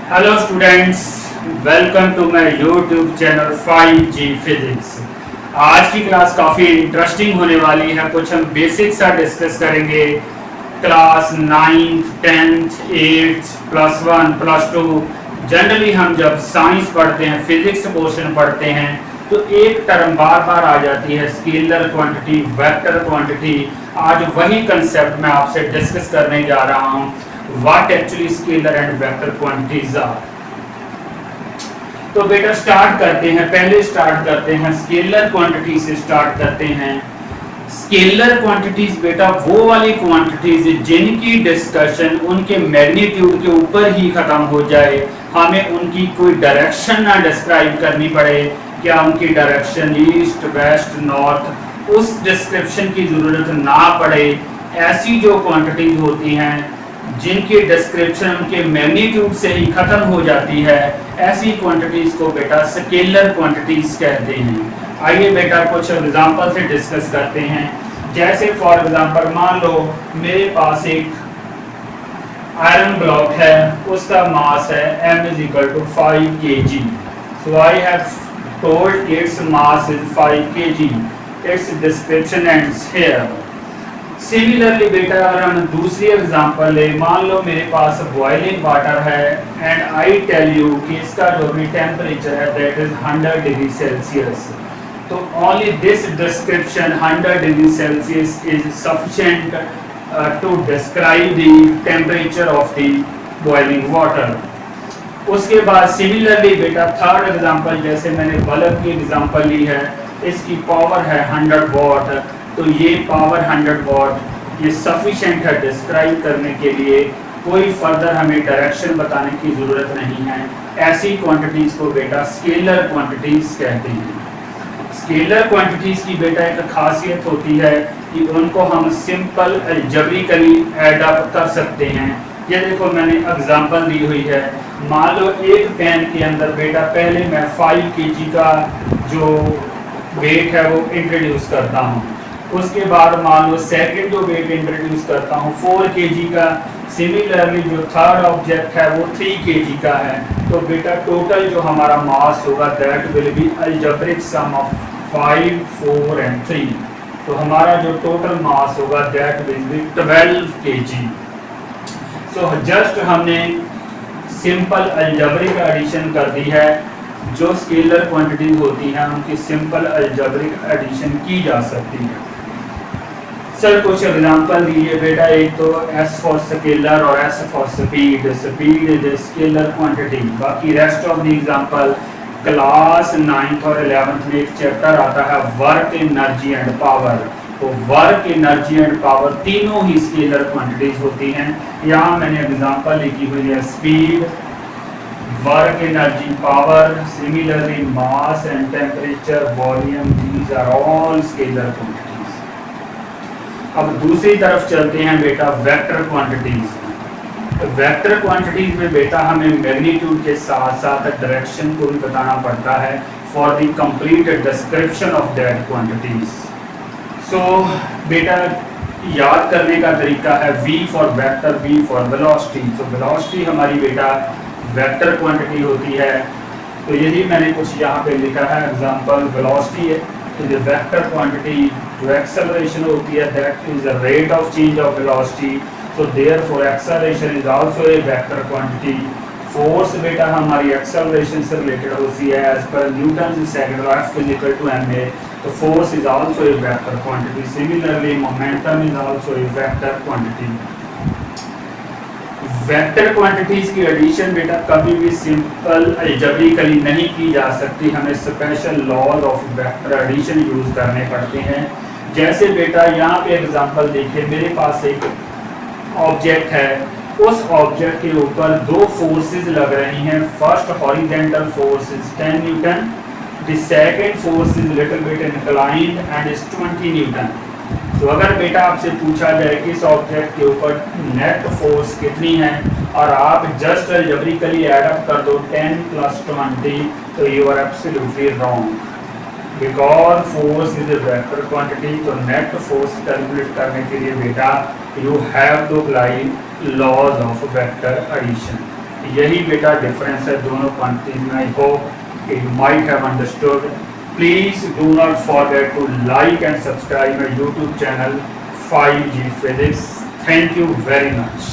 Hello students, welcome to my YouTube channel 5G physics. आज की class काफ़ी interesting होने वाली है। कुछ हम बेसिक्स डिस्कस करेंगे। Class 9th 10th 8th +1 +2 generally हम जब साइंस पढ़ते हैं, फिजिक्स पोर्शन पढ़ते हैं, तो एक टर्म बार बार आ जाती है, स्केलर क्वांटिटी, वेक्टर क्वांटिटी। आज वही कंसेप्ट मैं आपसे डिस्कस करने जा रहा हूँ, what actually scalar and vector quantities are। तो बेटा स्टार्ट करते हैं। पहले स्टार्ट करते हैं स्केलर क्वांटिटी से स्टार्ट करते हैं। स्केलर क्वांटिटीज बेटा वो वाली क्वांटिटीज जिनकी डिस्कशन उनके मैग्नीट्यूड के ऊपर ही खत्म हो जाए, हमें उनकी कोई डायरेक्शन ना डिस्क्राइब करनी पड़े। क्या उनकी डायरेक्शन ईस्ट वेस्ट नॉर्थ, उस डिस्क्रिप्शन की जरूरत ना पड़े। ऐसी जो क्वांटिटीज होती हैं जिनकी डिस्क्रिप्शन उनके मैग्नीट्यूड से ही खत्म हो जाती है, ऐसी क्वांटिटीज को बेटा स्केलर क्वांटिटीज कहते हैं। आइए बेटा कुछ एग्जांपल से डिस्कस करते हैं। जैसे फॉर एग्जांपल मान लो मेरे पास एक आयरन ब्लॉक है, उसका मास है m = 5 kg। So I have told its mass is 5 kg। Its description ends here. Similarly बेटा अगर हम दूसरी एग्जांपल ले, मान लो मेरे पास बॉइलिंग वाटर है एंड आई टेल यू कि इसका जो भी टेम्परेचर है दैट इज 100 डिग्री सेल्सियस। तो only this description 100 degree Celsius is sufficient to describe the temperature of the boiling water. उसके बाद सिमिलरली बेटा थर्ड एग्जांपल, जैसे मैंने बल्ब की एग्जांपल ली है, इसकी पावर है 100 वाट। तो ये पावर 100 वाट ये सफिशिएंट है डिस्क्राइब करने के लिए, कोई फर्दर हमें डायरेक्शन बताने की ज़रूरत नहीं है। ऐसी क्वांटिटीज़ को बेटा स्केलर क्वांटिटीज़ कहते हैं। स्केलर क्वांटिटीज़ की बेटा एक खासियत होती है कि उनको हम सिंपल अलजेब्रिकली ऐड अप कर सकते हैं। ये देखो मैंने एग्जांपल दी हुई है। मान लो एक पेन के अंदर बेटा पहले मैं 5 kg का जो वेट है वो इंट्रोड्यूस करता हूँ। उसके बाद मान लो सेकंड जो वेट इंट्रोड्यूस करता हूँ 4 kg का। सिमिलरली जो थर्ड ऑब्जेक्ट है वो 3 kg का है। तो बेटा टोटल जो हमारा मास होगा that will be algebraic sum of 5 4 and 3। तो हमारा जो टोटल मास होगा that will be 12 kg। So just हमने सिंपल अलजेब्रिक एडिशन कर दी है। जो स्केलर क्वांटिटीज होती हैं उनकी सिंपल अलजेब्रिक एडिशन की जा सकती है। सर कुछ एग्जांपल दीजिए बेटा। एक तो S फॉर स्केलर और S for speed. Speed is a scalar quantity. बाकी rest of the example class 9th और 11th में एक चैप्टर आता है वर्क, एनर्जी एंड पावर। तो वर्क, एनर्जी एंड पावर तीनों ही स्केलर क्वांटिटीज होती हैं। यहाँ मैंने एग्जांपल लिखी हुई है speed, work, energy, power. Similarly mass and temperature, volume, these are all scalar quantities. अब दूसरी तरफ चलते हैं बेटा वेक्टर क्वांटिटीज। तो वेक्टर क्वांटिटीज में बेटा हमें मैग्नीट्यूड के साथ साथ डायरेक्शन को भी बताना पड़ता है for the complete description of that quantities. So बेटा याद करने का तरीका है V for vector, V for velocity. तो वेलोसिटी हमारी बेटा वेक्टर क्वांटिटी होती है। तो यही मैंने कुछ यहाँ पे लिखा है example. Velocity is a vector quantity. जो एक्सेलरेशन होती है that is the rate of change of velocity. So therefore acceleration is also a vector quantity. Force बेटा हमारी एक्सेलरेशन से रिलेटेड होती है as per Newton second law F = ma। तो force is also a vector quantity. Similarly momentum is also a vector quantity. Vector quantities की addition बेटा कभी भी सिंपल अलजेब्रिकली नहीं की जा सकती, हमें special laws of vector addition use करने पड़ते हैं। जैसे बेटा यहाँ पे एग्जांपल देखिए, मेरे पास एक ऑब्जेक्ट है, उस ऑब्जेक्ट के ऊपर दो फोर्सेस लग रही हैं। First horizontal force is 10 Newton, the second force is little bit inclined and is 20 Newton. तो अगर बेटा आपसे पूछा जाए कि इस ऑब्जेक्ट के ऊपर नेट फोर्स कितनी है और आप जस्ट अलजेब्रिकली ऐड अप कर दो 10 + 20, तो you are absolutely wrong, because force is a vector quantity. तो नेट फोर्स कैलकुलेट करने के लिए बेटा you have to apply laws of vector addition. यही बेटा डिफरेंस है दोनों क्वांटिटीज में। I hope you might have understood. Please do not forget to like and subscribe my YouTube channel 5G Physics। Thank you very much.